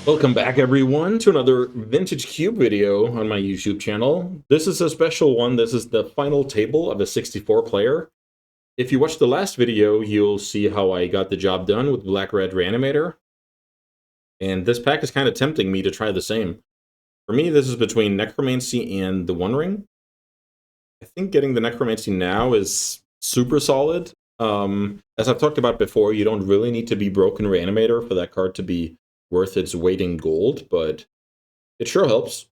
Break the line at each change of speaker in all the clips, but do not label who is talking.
Welcome back, everyone, to another Vintage Cube video on my YouTube channel. This is a special one. This is the final table of a 64 player. If you watched the last video, you'll see how I got the job done with Black-Red Reanimator. And this pack is kind of tempting me to try the same. For me, this is between Necromancy and the One Ring. I think getting the Necromancy now is super solid. As I've talked about before, you don't really need to be Broken Reanimator for that card to be worth its weight in gold, but it sure helps.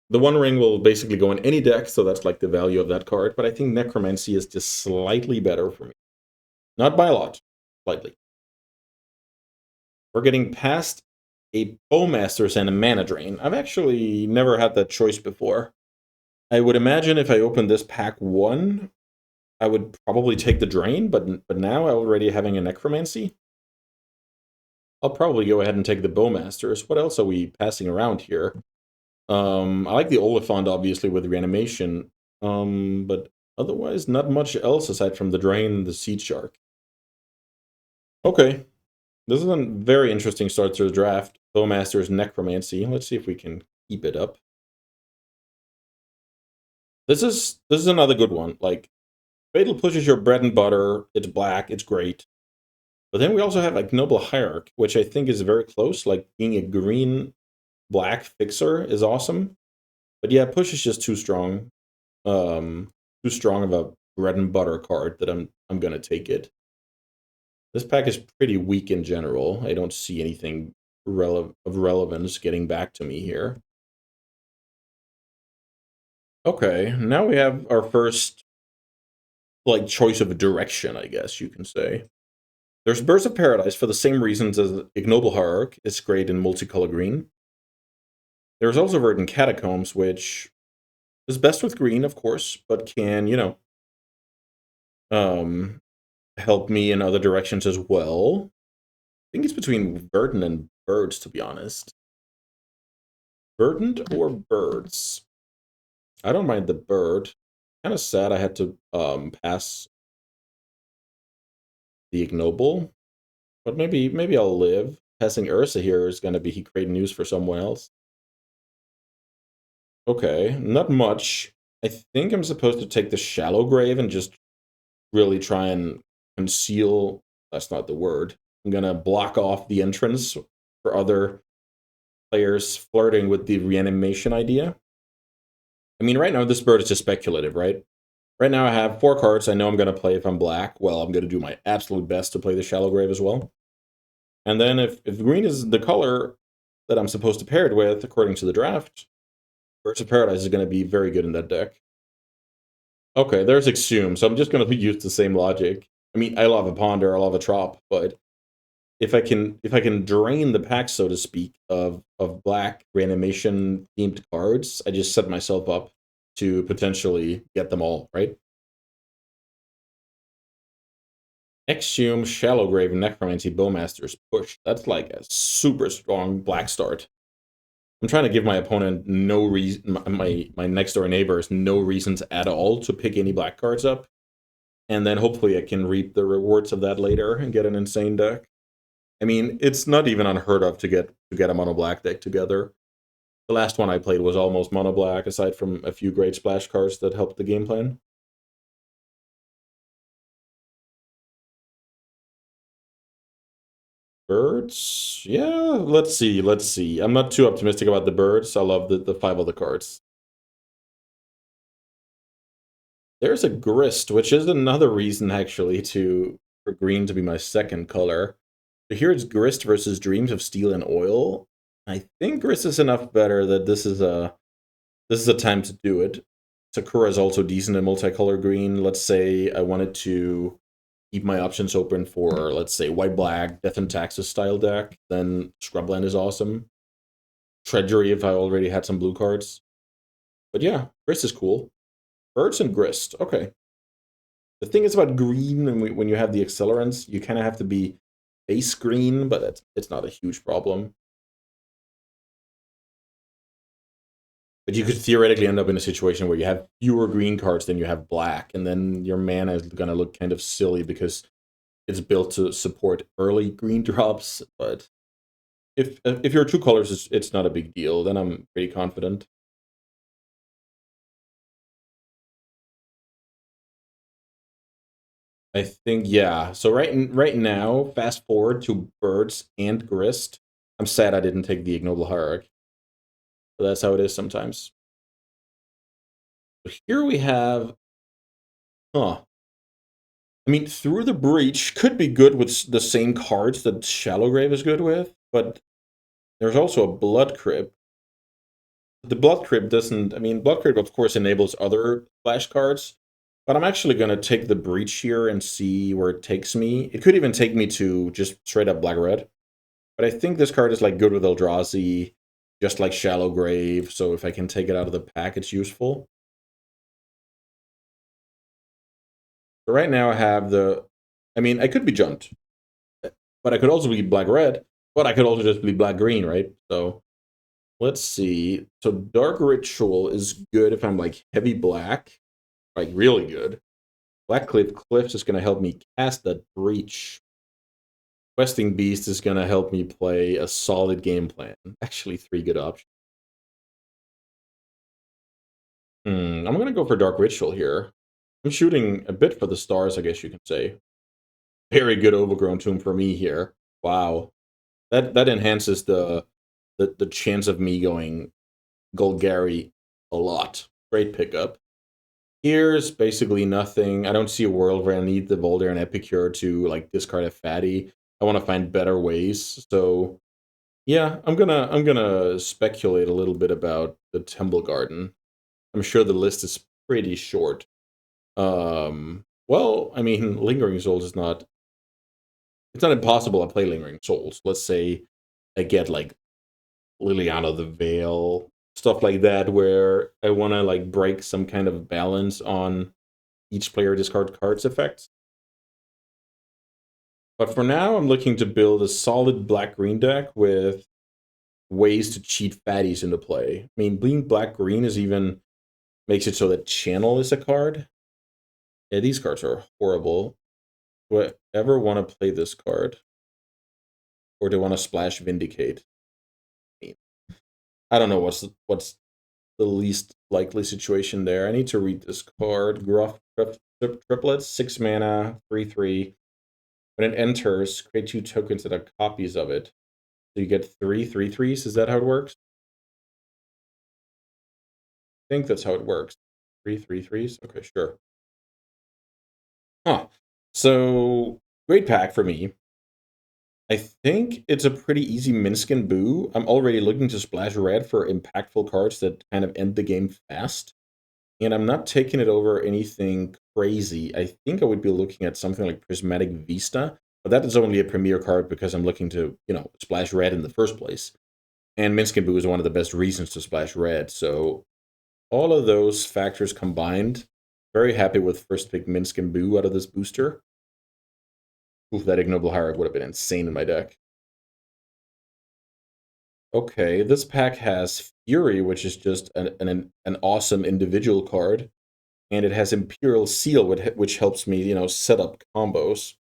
The One Ring will basically go in any deck, so that's like the value of that card, but I think Necromancy is just slightly better for me. Not by a lot, slightly. We're getting past a Bowmasters and a Mana Drain. I've actually never had that choice before. I would imagine if I opened this pack 1, I would probably take the Drain, but now already having a Necromancy, I'll probably go ahead and take the Bowmasters. What else are we passing around here? I like the Oliphant, obviously, with Reanimation, but otherwise not much else aside from the Drain and the Seed Shark. Okay, this is a very interesting start to the draft. Bowmasters Necromancy. Let's see if we can keep it up. This is another good one. Like, Fatal Push is your bread and butter. It's black. It's great. But then we also have like Noble Hierarch, which I think is very close. Like being a green-black fixer is awesome. But yeah, Push is just too strong. Too strong of a bread and butter card that I'm gonna take it. This pack is pretty weak in general. I don't see anything of relevance getting back to me here. Okay, now we have our first like choice of a direction, I guess you can say. There's Birds of Paradise for the same reasons as Ignoble Hierarch. It's great in multicolor green. There's also Verdant Catacombs, which is best with green, of course, but can, help me in other directions as well. I think it's between Verdant and Birds, to be honest. Verdant or Birds? I don't mind the Bird. Kind of sad I had to pass the Ignoble, but maybe I'll live. Passing Ursa here is going to be great news for someone else. Okay, not much. I think I'm supposed to take the Shallow Grave and just really try and conceal. That's not the word. I'm going to block off the entrance for other players flirting with the reanimation idea. I mean, right now, this bird is just speculative, right? Right now, I have 4 cards I know I'm going to play if I'm black. Well, I'm going to do my absolute best to play the Shallow Grave as well. And then if green is the color that I'm supposed to pair it with, according to the draft, Birds of Paradise is going to be very good in that deck. Okay, there's Exhume, so I'm just going to use the same logic. I mean, I love a Ponder, I love a Trop, but if I can drain the pack, so to speak, of black reanimation themed cards, I just set myself up to potentially get them all, right? Exhume, Shallow Grave, Necromancy, Bowmasters, Push. That's like a super strong black start. I'm trying to give my opponent no reason, my next door neighbors no reasons at all to pick any black cards up. And then hopefully I can reap the rewards of that later and get an insane deck. I mean, it's not even unheard of to get a mono black deck together. The last one I played was almost mono black, aside from a few great splash cards that helped the game plan. Birds? Yeah, let's see. I'm not too optimistic about the birds. I love the 5 other cards. There's a Grist, which is another reason, actually, for green to be my second color. So here it's Grist versus Dreams of Steel and Oil. I think Grist is enough better that this is a time to do it. Sakura is also decent in multicolor green. Let's say I wanted to keep my options open for, let's say, white-black, Death and Taxes style deck. Then Scrubland is awesome. Treachery if I already had some blue cards. But yeah, Grist is cool. Birds and Grist, okay. The thing is about green, and when you have the accelerants, you kind of have to be base green, but it's not a huge problem. But you could theoretically end up in a situation where you have fewer green cards than you have black, and then your mana is going to look kind of silly because it's built to support early green drops, but if you're two colors, it's not a big deal. Then I'm pretty confident. I think yeah. So right now, fast forward to birds and grist. I'm sad I didn't take the ignoble hierarch. But that's how it is sometimes. So here we have, huh? I mean, through the breach could be good with the same cards that Shallow Grave is good with, but there's also a Blood Crypt. The Blood Crypt doesn't. I mean, Blood Crypt of course enables other flash cards, but I'm actually gonna take the breach here and see where it takes me. It could even take me to just straight up black red. But I think this card is like good with Eldrazi, just like Shallow Grave. So if I can take it out of the pack, it's useful. So right now I have the. I mean, I could be jumped, but I could also be black red. But I could also just be black green, right? So let's see. So Dark Ritual is good if I'm like heavy black, like really good. Black Cliffs is going to help me cast that breach. Questing Beast is going to help me play a solid game plan. Actually, three good options. I'm going to go for Dark Ritual here. I'm shooting a bit for the stars, I guess you can say. Very good Overgrown Tomb for me here. Wow. That enhances the chance of me going Golgari a lot. Great pickup. Here's basically nothing. I don't see a world where I need the Boulder and Epicure to like discard a fatty. I want to find better ways. So yeah, I'm gonna speculate a little bit about the Temple Garden. I'm sure the list is pretty short. Well, I mean, Lingering Souls is not. It's not impossible to play Lingering Souls. Let's say I get like Liliana the Veil, stuff like that, where I want to like break some kind of balance on each player discard cards effects. But for now, I'm looking to build a solid black-green deck with ways to cheat fatties into play. I mean, being black-green is even makes it so that Channel is a card. Yeah, these cards are horrible. Do I ever want to play this card? Or do I want to splash Vindicate? I mean, I don't know what's the least likely situation there. I need to read this card. Gruff Triplets, 6 mana, 3/3. When it enters, create 2 tokens that are copies of it. So you get 3/3s. Is that how it works? I think that's how it works. 3/3s. Okay, sure. Huh. So great pack for me. I think it's a pretty easy Minskin Boo. I'm already looking to splash red for impactful cards that kind of end the game fast. And I'm not taking it over anything crazy. I think I would be looking at something like Prismatic Vista, but that is only a premier card because I'm looking to, splash red in the first place. And Minskin Boo is one of the best reasons to splash red. So all of those factors combined, very happy with first pick Minskin Boo out of this booster. Oof, that Ignoble Hierarch would have been insane in my deck. Okay, this pack has Fury, which is just an awesome individual card. And it has Imperial Seal, which helps me, set up combos.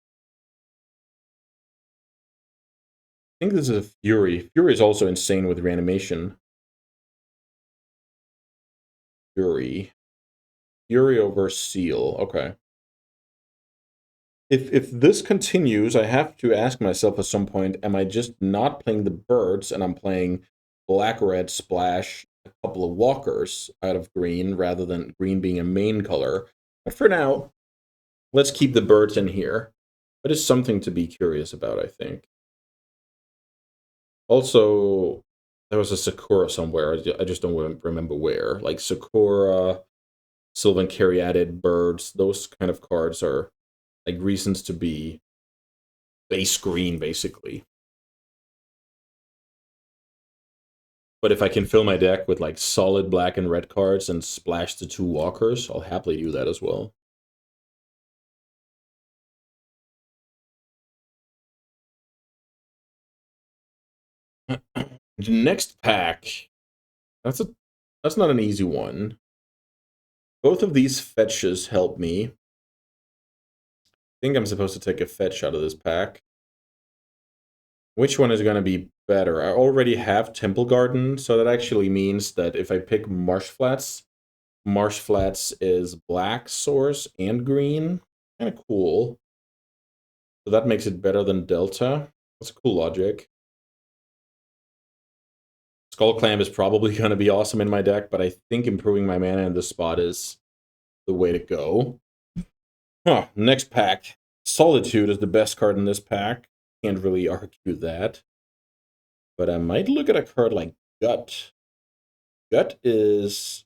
I think this is a Fury. Fury is also insane with reanimation. Fury. Fury over Seal. Okay. If this continues, I have to ask myself at some point, am I just not playing the birds and I'm playing black-red splash a couple of walkers out of green rather than green being a main color? But for now, let's keep the birds in here. But it's something to be curious about, I think. Also, there was a Sakura somewhere. I just don't remember where. Like Sakura, Sylvan Caryatid, birds, those kind of cards are like reasons to be base green, basically. But if I can fill my deck with like solid black and red cards and splash the 2 walkers, I'll happily do that as well. Next pack. That's not an easy one. Both of these fetches help me. I think I'm supposed to take a fetch out of this pack. Which one is going to be better. I already have Temple Garden, so that actually means that if I pick Marsh Flats is black source and green. Kind of cool. So that makes it better than Delta. That's cool logic. Skull Clamp is probably going to be awesome in my deck, but I think improving my mana in this spot is the way to go. Next pack. Solitude is the best card in this pack. Can't really argue that. But I might look at a card like Gut. Gut is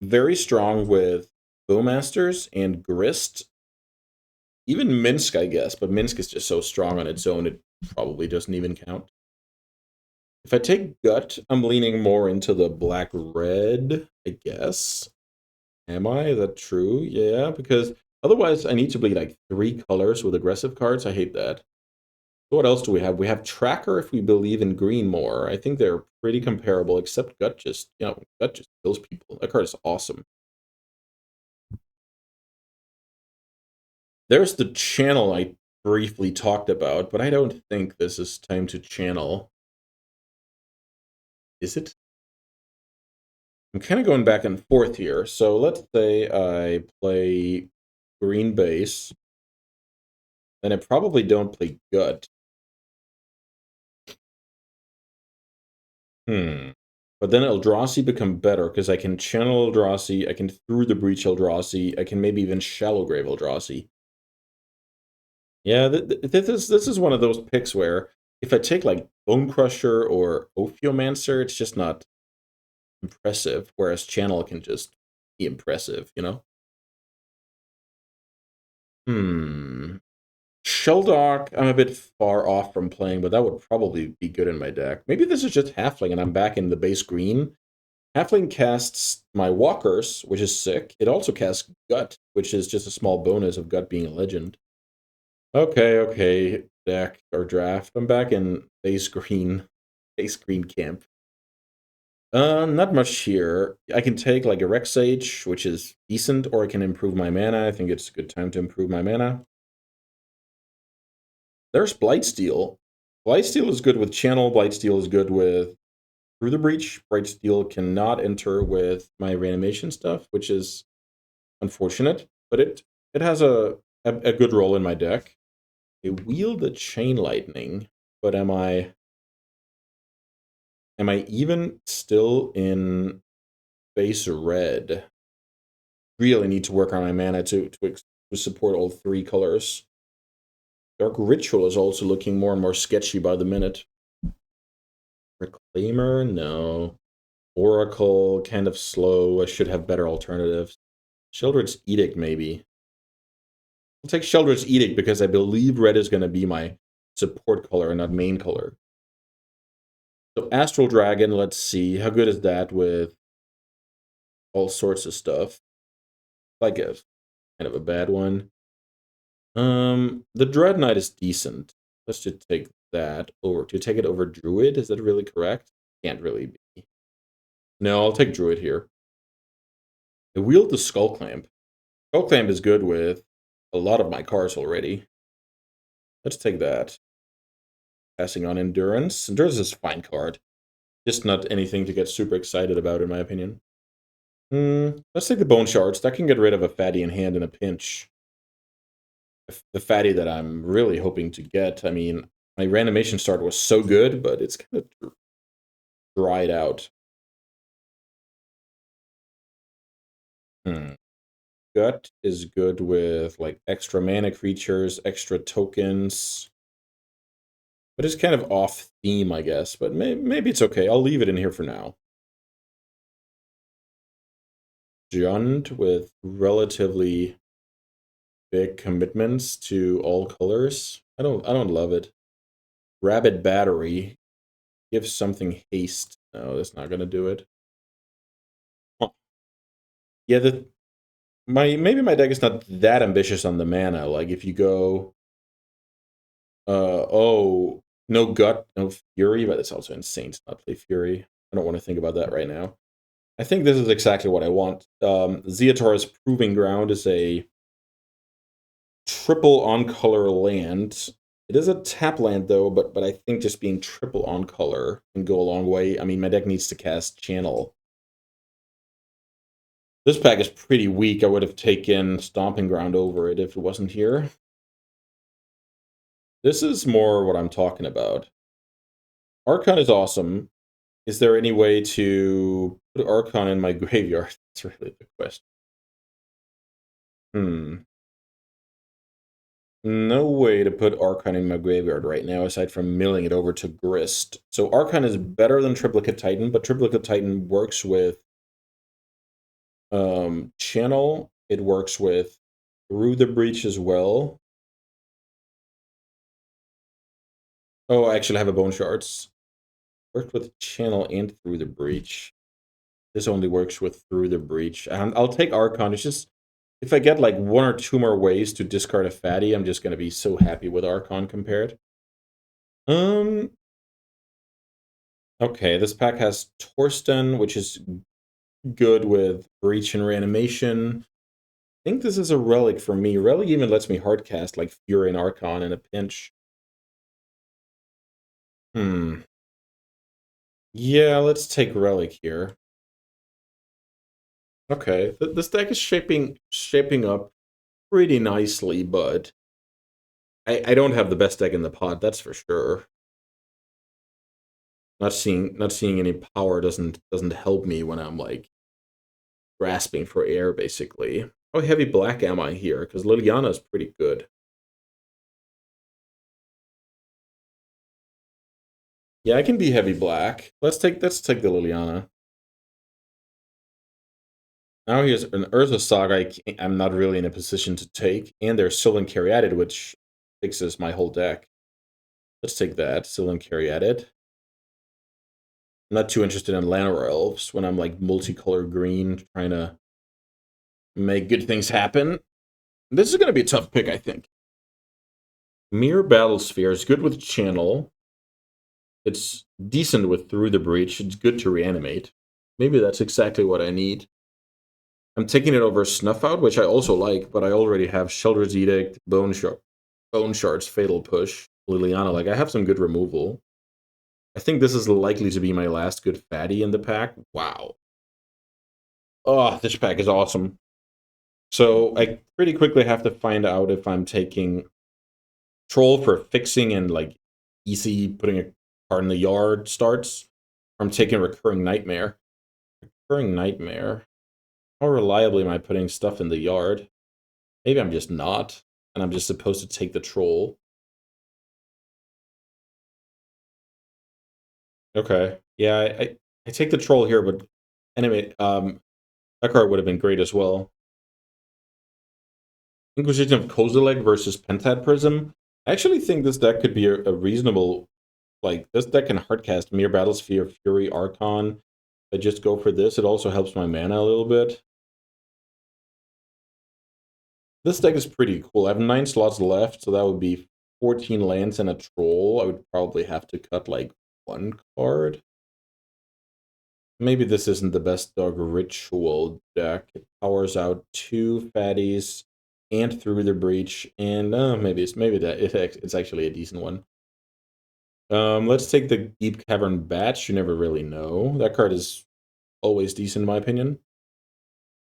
very strong with Bowmasters and Grist. Even Minsk, I guess, but Minsk is just so strong on its own, it probably doesn't even count. If I take Gut, I'm leaning more into the black-red, I guess. Am I? Is that true? Yeah, because otherwise I need to bleed like 3 colors with aggressive cards. I hate that. So what else do we have? We have Tracker if we believe in green more. I think they're pretty comparable, except Gut just, Gut just kills people. That card is awesome. There's the channel I briefly talked about, but I don't think this is time to channel. Is it? I'm kind of going back and forth here. So let's say I play green base, then I probably don't play Gut. But then Eldrazi become better because I can channel Eldrazi, I can through the breach Eldrazi, I can maybe even shallow grave Eldrazi. Yeah, this is one of those picks where if I take like Bone Crusher or Ophiomancer, it's just not impressive, whereas channel can just be impressive, you know? Sheldock, I'm a bit far off from playing, but that would probably be good in my deck. Maybe this is just Halfling and I'm back in the base green. Halfling casts my Walkers, which is sick. It also casts Gut, which is just a small bonus of Gut being a legend. Okay, deck or draft. I'm back in base green camp. Not much here. I can take like a Rex Sage, which is decent, or I can improve my mana. I think it's a good time to improve my mana. There's Blightsteel. Blightsteel is good with channel. Blightsteel is good with through the breach. Blightsteel cannot enter with my reanimation stuff, which is unfortunate, but it has a good role in my deck. I wield the Chain Lightning, but am I even still in base red? Really need to work on my mana to support all 3 colors. Dark Ritual is also looking more and more sketchy by the minute. Reclaimer? No. Oracle, kind of slow. I should have better alternatives. Sheldred's Edict, maybe. I'll take Sheldred's Edict because I believe red is going to be my support color and not main color. So Astral Dragon, let's see. How good is that with all sorts of stuff? Like a kind of a bad one. The Dread Knight is decent. Let's just take that over. To take it over Druid, is that really correct? Can't really be. No, I'll take Druid here. I wield the Skull Clamp. Skull Clamp is good with a lot of my cards already. Let's take that. Passing on Endurance. Endurance is a fine card. Just not anything to get super excited about, in my opinion. Let's take the Bone Shards. That can get rid of a fatty in hand in a pinch. The fatty that I'm really hoping to get. I mean, my reanimation start was so good, but it's kind of dried out. Gut is good with like extra mana creatures, extra tokens. But it's kind of off theme, I guess. But maybe it's okay. I'll leave it in here for now. Jund with relatively big commitments to all colors. I don't love it. Rabbit Battery gives something haste. No, that's not gonna do it. Huh. Yeah, maybe my deck is not that ambitious on the mana. Like if you go no Gut, no Fury, but it's also insane to not play Fury. I don't want to think about that right now. I think this is exactly what I want. Zeotar's Proving Ground is a triple on color land. It is a tap land though, but I think just being triple on color can go a long way. I mean, my deck needs to cast Channel. This pack is pretty weak. I would have taken Stomping Ground over it if it wasn't here. This is more what I'm talking about. Archon is awesome. Is there any way to put Archon in my graveyard? That's really the question. No way to put Archon in my graveyard right now, aside from milling it over to Grist. So Archon is better than Triplicate Titan, but Triplicate Titan works with Channel. It works with Through the Breach as well. Oh, I actually have a Bone Shards. Worked with Channel and Through the Breach. This only works with Through the Breach. And I'll take Archon. It's just, if I get like 1 or 2 more ways to discard a fatty, I'm just going to be so happy with Archon compared. Okay, this pack has Torsten, which is good with Breach and Reanimation. I think this is a Relic for me. Relic even lets me hardcast like Fury and Archon in a pinch. Yeah, let's take Relic here. Okay, this deck is shaping up pretty nicely, but I don't have the best deck in the pot, that's for sure. Not seeing any power doesn't help me when I'm like grasping for air, basically. How heavy black am I here? Because Liliana is pretty good. Yeah, I can be heavy black. Let's take the Liliana. Now here's an Urza Saga I'm not really in a position to take, and there's Sylvan Caryatid, which fixes my whole deck. Let's take that, Sylvan Caryatid. I'm not too interested in Llanowar Elves when I'm like multicolored green, trying to make good things happen. This is going to be a tough pick, I think. Mirror Battlesphere is good with Channel. It's decent with Through the Breach. It's good to reanimate. Maybe that's exactly what I need. I'm taking it over Snuff Out, which I also like, but I already have Sheldred's Edict, Bone Shards, Fatal Push, Liliana. Like, I have some good removal. I think this is likely to be my last good fatty in the pack. Wow. Oh, this pack is awesome. So I pretty quickly have to find out if I'm taking Troll for fixing and like easy putting a card in the yard starts, or I'm taking Recurring Nightmare. Recurring Nightmare. How reliably am I putting stuff in the yard? Maybe I'm just not, and I'm just supposed to take the Troll. Okay. Yeah, I take the Troll here, but anyway, that card would have been great as well. Inquisition of Kozilek versus Pentad Prism. I actually think this deck could be a reasonable, like, this deck can hardcast Mere Battlesphere, Fury, Archon. I just go for this. It also helps my mana a little bit. This deck is pretty cool. I have 9 slots left, so that would be 14 lands and a Troll. I would probably have to cut, like, 1 card. Maybe this isn't the best Dog Ritual deck. It powers out 2 fatties and Through the Breach, and maybe it's actually a decent one. Let's take the Deep Cavern Batch. You never really know. That card is always decent in my opinion.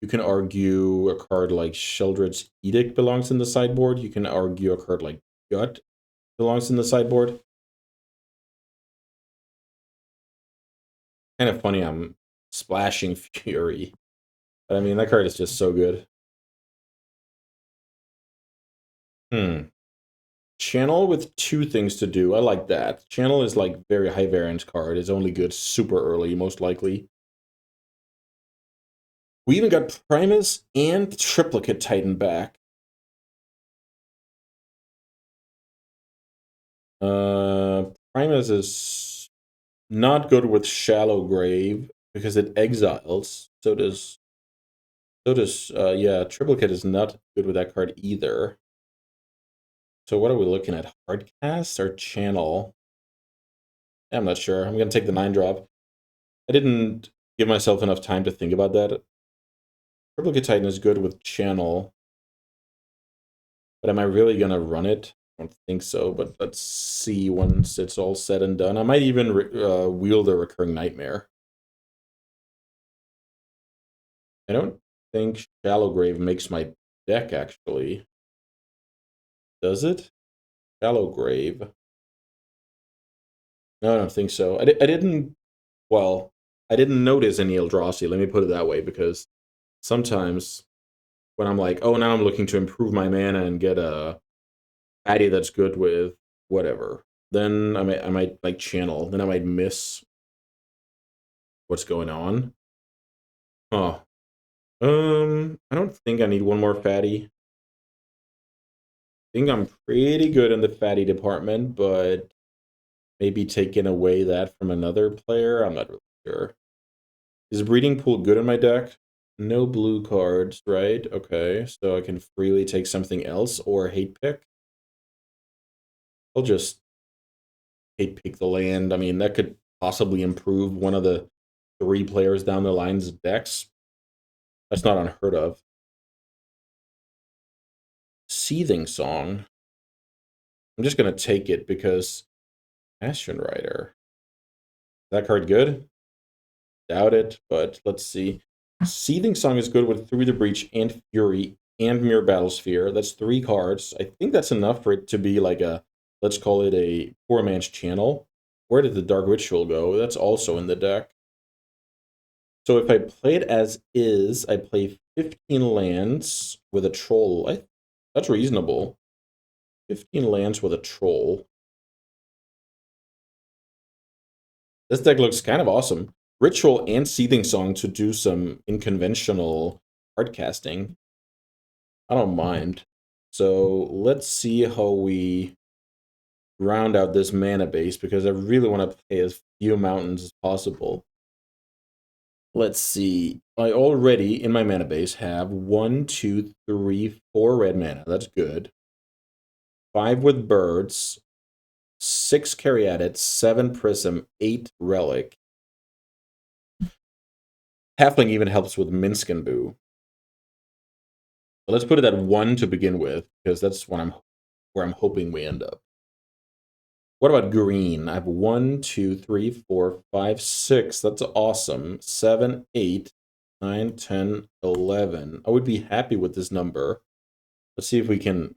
You can argue a card like Sheldred's Edict belongs in the sideboard. You can argue a card like Gut belongs in the sideboard. Kind of funny I'm splashing Fury. But I mean, that card is just so good. Channel with 2 things to do. I like that. Channel is like very high variance card. It's only good super early, most likely. We even got Primus and Triplicate Titan back. Primus is not good with Shallow Grave because it exiles. So does yeah, Triplicate is not good with that card either. So what are we looking at? Hardcast or Channel? I'm not sure. I'm gonna take the 9-drop. I didn't give myself enough time to think about that. Triplicate Titan is good with Channel. But am I really gonna run it? don't think so, but let's see once it's all said and done. I might even wield a Recurring Nightmare. I don't think Shallow Grave makes my deck, actually. Does it? Shallow Grave. No, I don't think so. I didn't... Well, I didn't notice any Eldrazi, let me put it that way, because sometimes when I'm like, oh, now I'm looking to improve my mana and get a Addy that's good with whatever, then I might like channel, then I might miss what's going on. Oh, I don't think I need one more fatty. I think I'm pretty good in the fatty department, but maybe taking away that from another player, I'm not really sure. Is Breeding Pool good in my deck? No blue cards, right? Okay, so I can freely take something else or hate pick. I'll just hate pick the land. I mean, that could possibly improve one of the 3 players down the line's decks. That's not unheard of. Seething Song. I'm just going to take it because Ashen Rider. That card good? Doubt it, but let's see. Seething Song is good with Through the Breach and Fury and Mirror Battlesphere. That's 3 cards. I think that's enough for it to be like a, let's call it a 4-man's channel. Where did the Dark Ritual go? That's also in the deck. So if I play it as is, I play 15 lands with a troll. That's reasonable. 15 lands with a troll. This deck looks kind of awesome. Ritual and Seething Song to do some unconventional card casting. I don't mind. So let's see how we round out this mana base, because I really want to play as few mountains as possible. Let's see. I already, in my mana base, have 1, 2, 3, 4 red mana. That's good. 5 with birds, 6 Caryatid, 7 Prism, 8 Relic. Halfling even helps with Minsk and Boo. But let's put it at 1 to begin with, because that's where I'm hoping we end up. What about green? I have 1, 2, 3, 4, 5, 6. That's awesome. 7, 8, 9, 10, 11. I would be happy with this number. Let's see if we can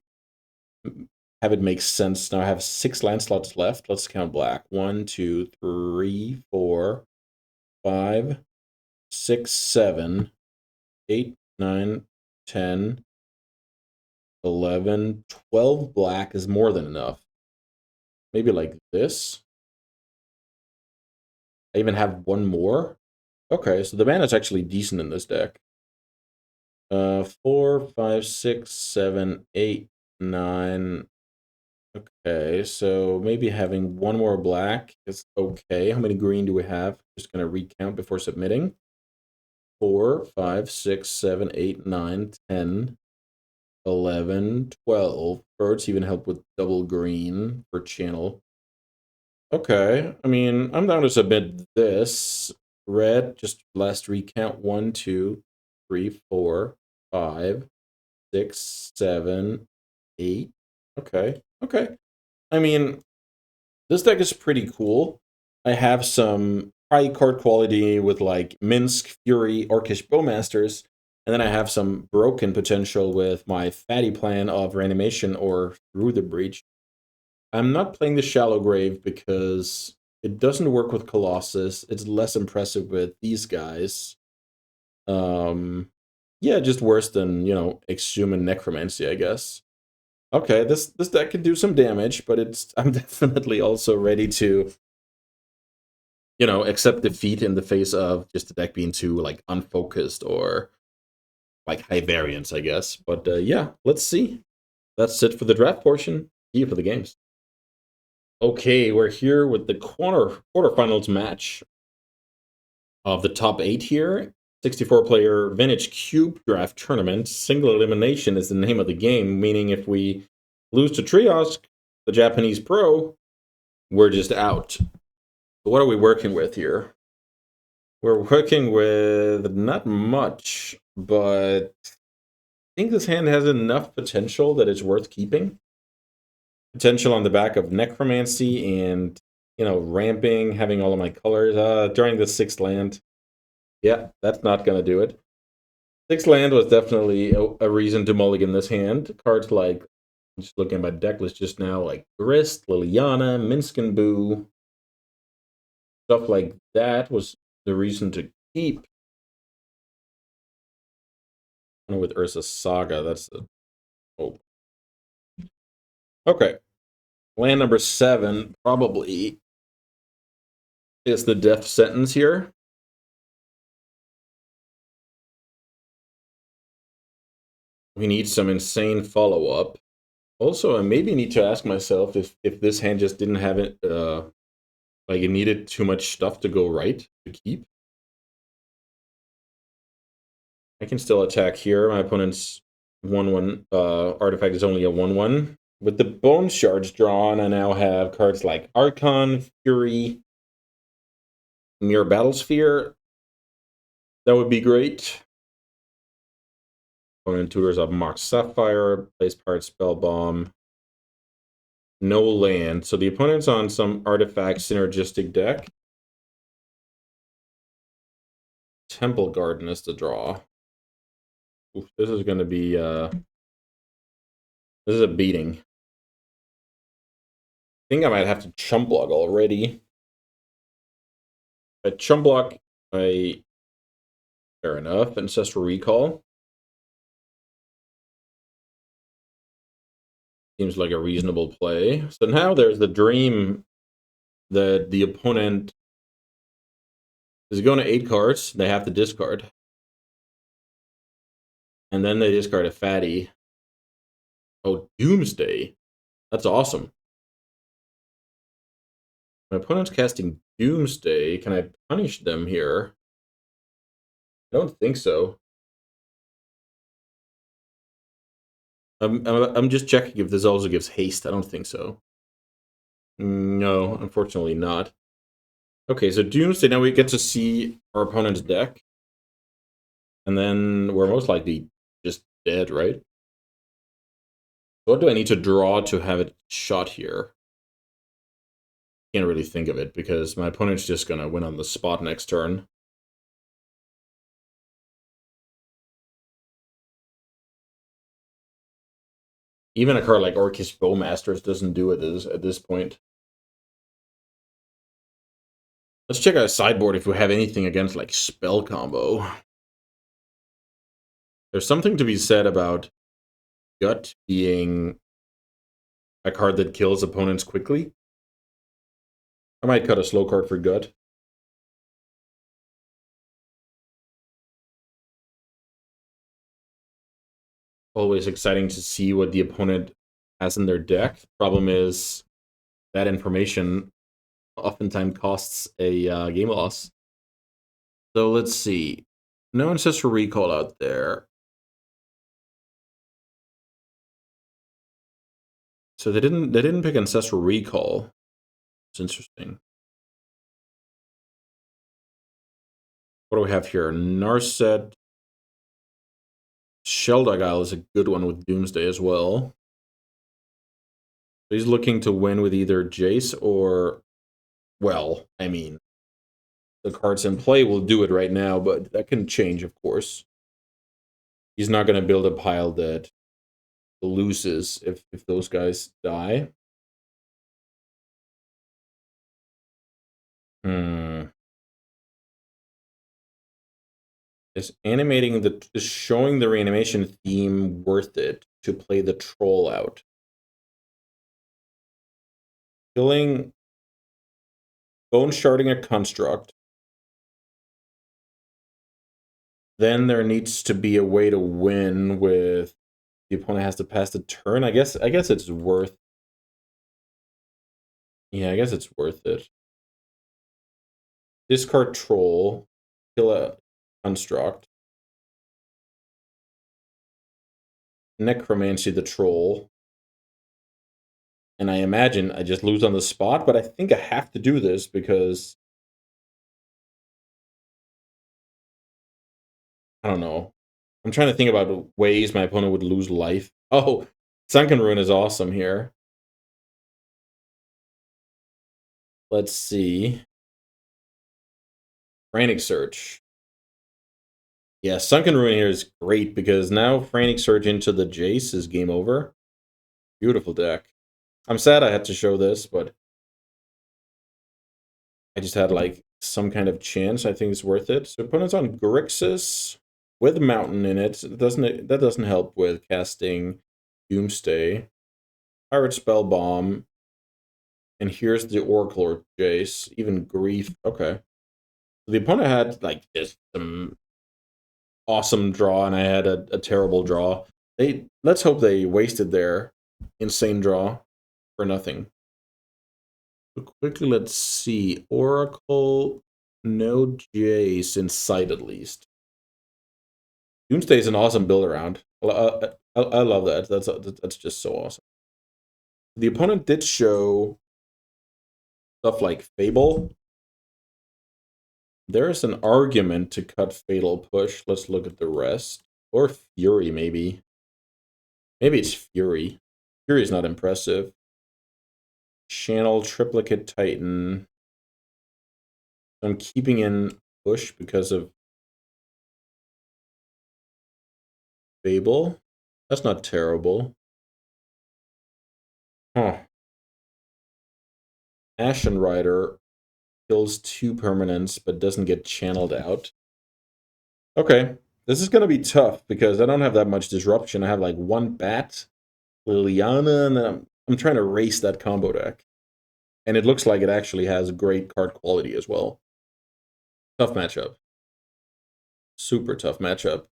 have it make sense. Now I have 6 land slots left. Let's count black. 1, 2, 3, 4, 5, 6, 7, 8, 9, 10, 11, 12 black is more than enough. Maybe like this. I even have 1 more. Okay, so the mana is actually decent in this deck. 4, 5, 6, 7, 8, 9. Okay, so maybe having 1 more black is okay. How many green do we have? Just gonna recount before submitting. 4, 5, 6, 7, 8, 9, 10, 11, 12. Birds even help with double green for channel. Okay, I mean, I'm down to submit this. Red, just last recount. 1, 2, 3, 4, 5, 6, 7, 8. Okay, okay. I mean, this deck is pretty cool. I have some high card quality with like Minsk, Fury, Orcish, Bowmasters, and then I have some broken potential with my fatty plan of Reanimation or Through the Breach. I'm not playing the Shallow Grave because it doesn't work with Colossus. It's less impressive with these guys. Yeah, just worse than, Exhume and Necromancy, I guess. Okay, this deck can do some damage, but I'm definitely also ready to, accept defeat in the face of just the deck being too, like, unfocused or, like, high variance, I guess. But, yeah, let's see. That's it for the draft portion. See you for the games. Okay, we're here with the quarterfinals match of the top 8 here. 64-player Vintage Cube Draft Tournament. Single elimination is the name of the game, meaning if we lose to Triosk, the Japanese pro, we're just out. So what are we working with here? We're working with not much, but I think this hand has enough potential that it's worth keeping. potential on the back of necromancy and, you know, ramping, having all of my colors. During the 6th land. Yeah, that's not going to do it. 6th land was definitely a reason to mulligan this hand. Cards like, I'm just looking at my deck list just now, like Grist, Liliana, Minsk and Boo. Stuff like that was the reason to keep. With Ursa Saga, that's the... Oh. Okay. Land number 7 probably is the death sentence here. We need some insane follow-up. Also, I maybe need to ask myself if this hand just didn't have it, like it needed too much stuff to go right to keep. I can still attack here. My opponent's 1/1 artifact is only a 1/1. With the bone shards drawn, I now have cards like Archon, Fury, Mirror Battlesphere. That would be great. Opponent tutors up Mox Sapphire, plays Pirate Spell Bomb. No land. So the opponent's on some artifact synergistic deck. Temple Garden is the draw. Oof, this is going to be this is a beating. I think I might have to chump block already. If I chump block, fair enough. Ancestral Recall seems like a reasonable play. So now there's the dream that the opponent is going to 8 cards. They have to discard. And then they discard a fatty. Oh, Doomsday. That's awesome. My opponent's casting Doomsday. Can I punish them here? I don't think so. I'm just checking if this also gives haste. I don't think so. No, unfortunately not. Okay, so Doomsday, now we get to see our opponent's deck. And then we're most likely just dead, right? What do I need to draw to have it shot here? Can't really think of it, because my opponent's just going to win on the spot next turn. Even a card like Orcish Bowmasters doesn't do it at this point. Let's check out sideboard if we have anything against, like, Spell Combo. There's something to be said about Gut being a card that kills opponents quickly. I might cut a slow card for Gut. Always exciting to see what the opponent has in their deck. Problem is, that information oftentimes costs a game loss. So let's see. No Ancestral Recall out there. So they didn't pick Ancestral Recall. It's interesting. What do we have here? Narset. Sheldog Isle is a good one with Doomsday as well. He's looking to win with either Jace or, well, I mean, the cards in play will do it right now, but that can change, of course. He's not going to build a pile that loses if those guys die. Is showing the reanimation theme worth it to play the troll out? Killing, bone sharding a construct. Then there needs to be a way to win with the opponent has to pass the turn. I guess it's worth. Yeah, I guess it's worth it. Discard troll, kill a construct. Necromancy the troll. And I imagine I just lose on the spot, but I think I have to do this because I don't know. I'm trying to think about ways my opponent would lose life. Oh, Sunken Ruin is awesome here. Let's see. Frantic Search. Yeah, Sunken Ruin here is great because now Frantic Surge into the Jace is game over. Beautiful deck. I'm sad I had to show this, but I just had like some kind of chance. I think it's worth it. So opponent's on Grixis with Mountain in it. That doesn't help with casting Doomsday. Pirate Spell Bomb. And here's the Oracle or Jace. Even Grief. Okay. So the opponent had like just some awesome draw, and I had a terrible draw. Let's hope they wasted their insane draw for nothing. So quickly, let's see. Oracle, no Jace in sight at least. Doomsday is an awesome build around. I love that. That's just so awesome. The opponent did show stuff like Fable. There's an argument to cut Fatal Push. Let's look at the rest. Or Fury, maybe. Maybe it's Fury. Fury is not impressive. Channel Triplicate Titan. I'm keeping in Push because of Fable. That's not terrible. Huh. Ashen Rider kills 2 permanents but doesn't get channeled out. Okay. This is going to be tough because I don't have that much disruption. I have like 1 bat, Liliana, and I'm trying to race that combo deck. And it looks like it actually has great card quality as well. Tough matchup. Super tough matchup.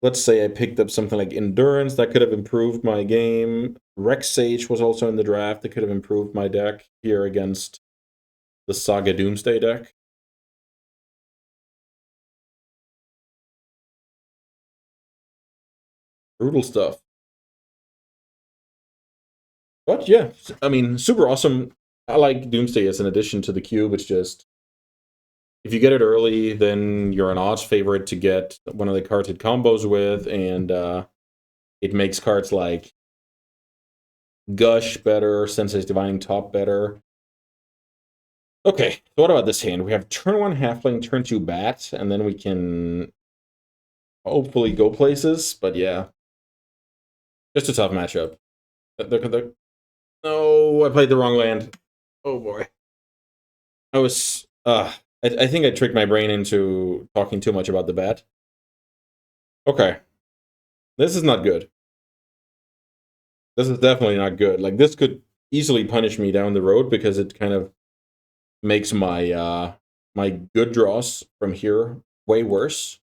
Let's say I picked up something like Endurance. That could have improved my game. Rex Sage was also in the draft. That could have improved my deck here against the Saga Doomsday deck. Brutal stuff. But yeah, I mean, super awesome. I like Doomsday as an addition to the cube. It's just, if you get it early, then you're an odds favorite to get one of the cards it combos with, and it makes cards like Gush better, Sensei's Divining Top better. Okay, so what about this hand? We have turn 1 Halfling, turn 2 Bat, and then we can hopefully go places, but yeah. Just a tough matchup. No, I played the wrong land. Oh boy. I think I tricked my brain into talking too much about the Bat. Okay. This is not good. This is definitely not good. Like, this could easily punish me down the road because it kind of makes my my good draws from here way worse.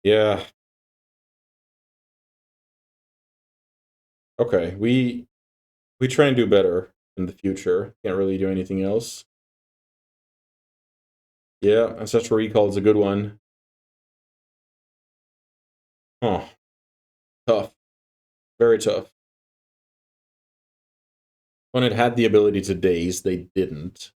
Yeah. Okay. We try and do better in the future. Can't really do anything else. Yeah, Ancestral Recall is a good one. Huh. Tough. Very tough. When it had the ability to daze, they didn't.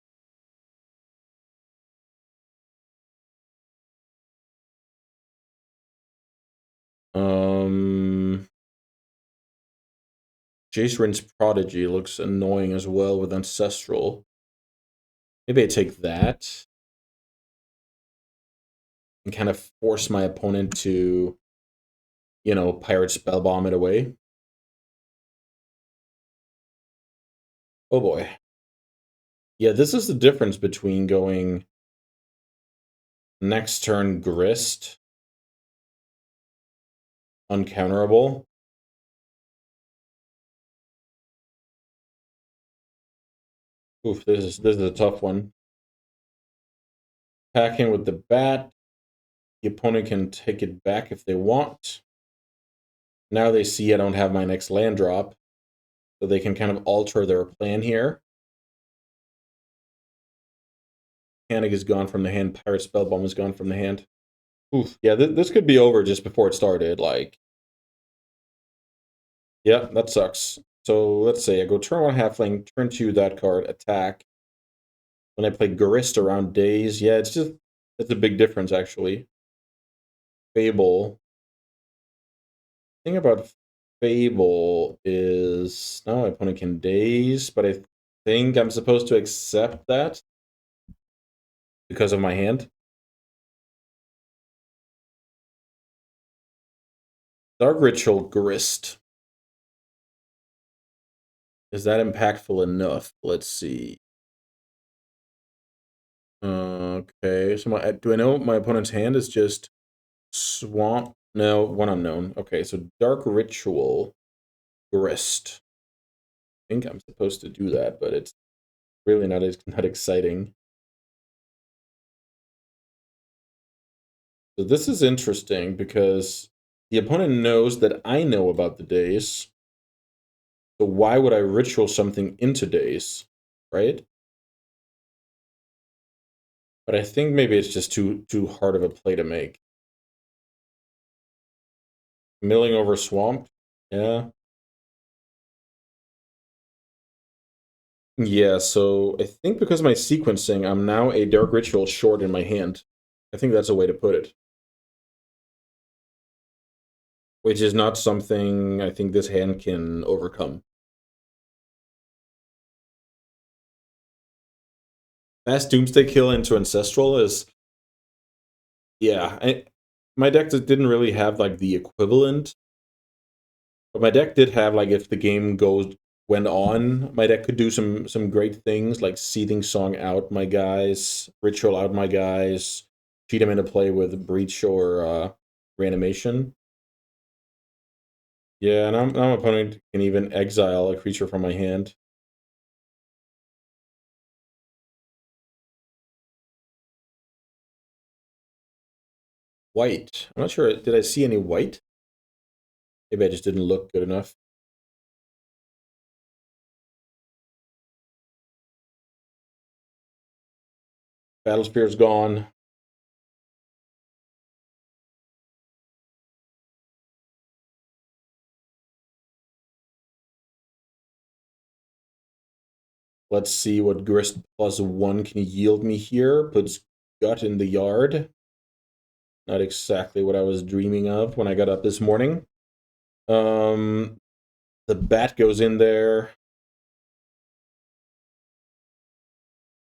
Jace Prodigy looks annoying as well with Ancestral. Maybe I take that and kind of force my opponent to, you know, Pirate Spellbomb it away. Oh boy. Yeah, this is the difference between going next turn Grist, uncounterable. Oof, this is a tough one. Attacking with the bat. The opponent can take it back if they want. Now they see I don't have my next land drop, so they can kind of alter their plan here. Panic is gone from the hand. Pirate Spellbomb is gone from the hand. Oof. Yeah, this could be over just before it started. Like, yeah, that sucks. So let's say I go turn 1 Halfling, turn 2 that card, attack. When I play Grist around Daze, yeah, it's a big difference actually. Fable. The thing about Fable is now my opponent can Daze, but I think I'm supposed to accept that because of my hand. Dark Ritual Grist. Is that impactful enough? Let's see. Okay, so do I know my opponent's hand is just Swamp? No, one unknown. Okay, so Dark Ritual Grist. I think I'm supposed to do that, but it's really not exciting. So this is interesting because the opponent knows that I know about the days. So why would I ritual something into days, right? But I think maybe it's just too hard of a play to make. Milling over Swamp, yeah. Yeah, so I think because of my sequencing, I'm now a Dark Ritual short in my hand. I think that's a way to put it. Which is not something I think this hand can overcome. Fast Doomsday Kill into Ancestral is... Yeah, my deck didn't really have, like, the equivalent. But my deck did have, like, if the game went on, my deck could do some great things, like Seething Song out my guys, Ritual out my guys, cheat them into play with Breach or Reanimation. Yeah, now my opponent can even exile a creature from my hand. White. I'm not sure, did I see any white? Maybe I just didn't look good enough. Battle Spear's gone. Let's see what Grist +1 can yield me here. Puts Gut in the yard. Not exactly what I was dreaming of when I got up this morning. The bat goes in there.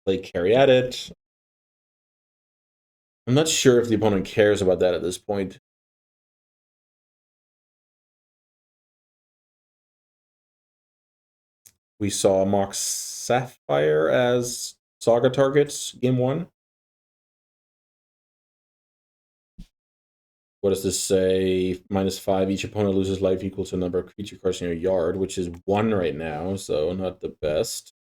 Play carry at it. I'm not sure if the opponent cares about that at this point. We saw Mox Sapphire as Saga targets game 1. What does this say? -5. Each opponent loses life equal to the number of creature cards in your yard, which is 1 right now, so not the best.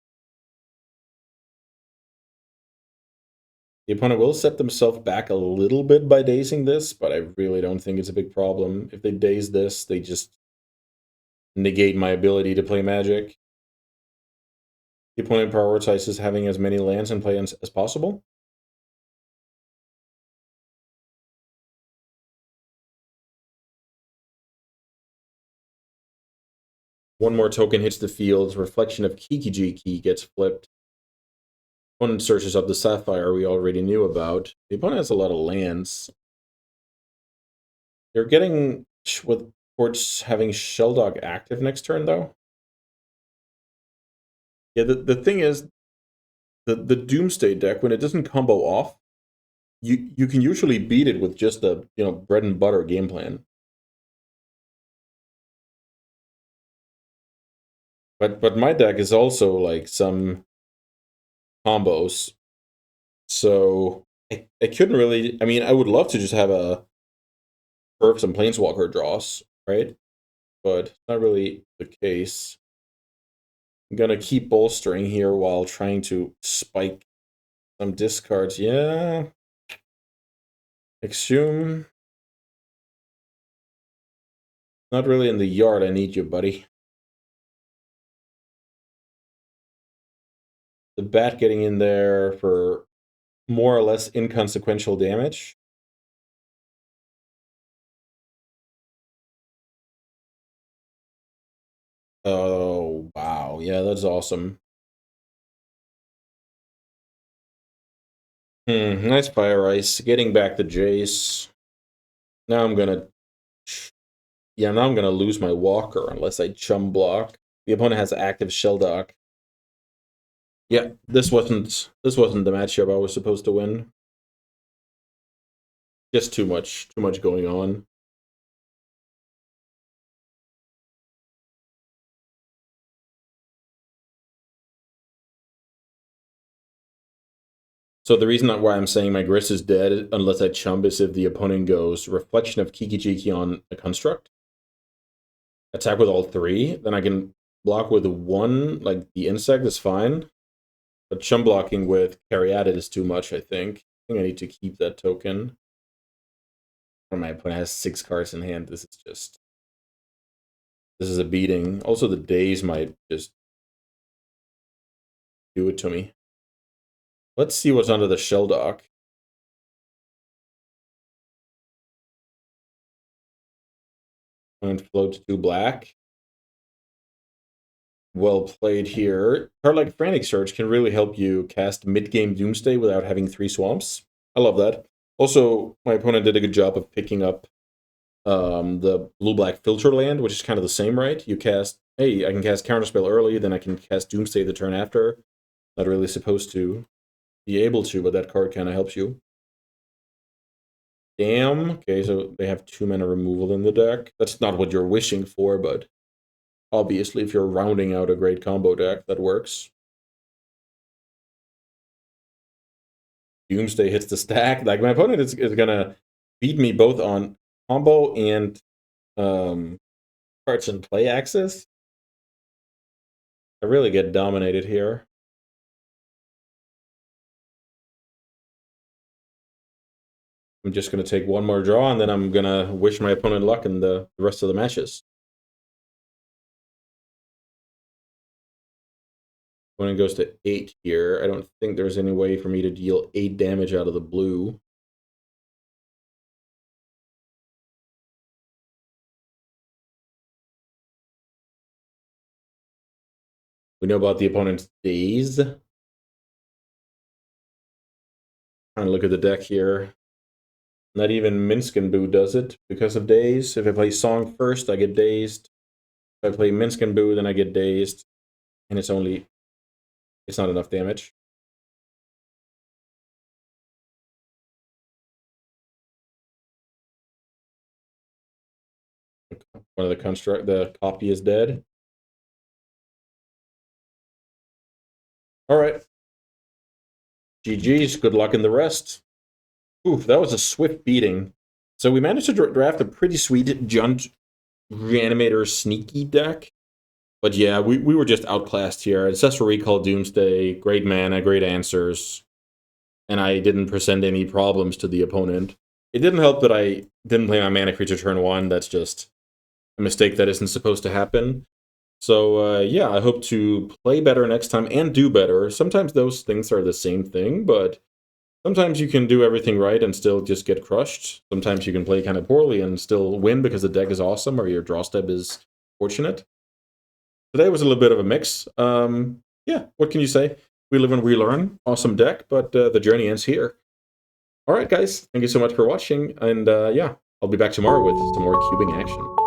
The opponent will set themselves back a little bit by dazing this, but I really don't think it's a big problem. If they daze this, they just negate my ability to play Magic. The opponent prioritizes having as many lands in play as possible. One more token hits the field. Reflection of Kikiji key gets flipped. Opponent searches up the Sapphire we already knew about. The opponent has a lot of lands. They're getting towards having Shelldog active next turn, though. Yeah, the thing is, the Doomsday deck, when it doesn't combo off, you can usually beat it with just a bread and butter game plan. But my deck is also like some combos, so I couldn't really. I mean, I would love to just have a some Planeswalker draws, right? But it's not really the case. I'm gonna keep bolstering here while trying to spike some discards. Yeah, Exhume. Not really in the yard. I need you, buddy. The bat getting in there for more or less inconsequential damage. Oh, wow. Yeah, that's awesome. Nice Fire Ice. Getting back the Jace. Now I'm gonna... Yeah, now I'm gonna lose my Walker unless I chum block. The opponent has active Shelldock. Yeah, this wasn't the matchup I was supposed to win. Just too much going on. So the reason why I'm saying my Grist is dead, unless I chump, is if the opponent goes Reflection of Kiki Jiki on a construct, attack with all three, then I can block with one, like the insect is fine. But chump blocking with Caryatid is too much, I think. I think I need to keep that token. My opponent has 6 cards in hand. This is a beating. Also, the days might just do it to me. Let's see what's under the shell dock. And float 2 black. Well played here. Card like Frantic Search can really help you cast mid-game Doomsday without having 3 swamps. I love that. Also, my opponent did a good job of picking up the blue-black filter land, which is kind of the same, right? You cast, hey, I can cast Counterspell early, then I can cast Doomsday the turn after. Not really supposed to be able to, but that card kind of helps you. Damn. Okay, so they have 2 mana removal in the deck. That's not what you're wishing for, but obviously if you're rounding out a great combo deck, that works. Doomsday hits the stack. Like, my opponent is gonna beat me both on combo and cards and play access. I really get dominated here. I'm just gonna take one more draw, and then I'm gonna wish my opponent luck in the rest of the matches. Opponent goes to 8 here. I don't think there's any way for me to deal 8 damage out of the blue. We know about the opponent's days. Trying to look at the deck here. Not even Minsk and Boo does it because of days. If I play Song first, I get dazed. If I play Minsk and Boo, then I get dazed. And it's not enough damage. One of the copy is dead. Alright. GG's, good luck in the rest. Oof, that was a swift beating. So we managed to draft a pretty sweet Junt Reanimator sneaky deck. But yeah, we were just outclassed here. Ancestral Recall, Doomsday, great mana, great answers. And I didn't present any problems to the opponent. It didn't help that I didn't play my Mana Creature turn 1. That's just a mistake that isn't supposed to happen. So yeah, I hope to play better next time and do better. Sometimes those things are the same thing, but sometimes you can do everything right and still just get crushed. Sometimes you can play kind of poorly and still win because the deck is awesome or your draw step is fortunate. Today was a little bit of a mix. Yeah, what can you say? We live and we learn. Awesome deck, but the journey ends here. All right, guys, thank you so much for watching. And yeah, I'll be back tomorrow with some more cubing action.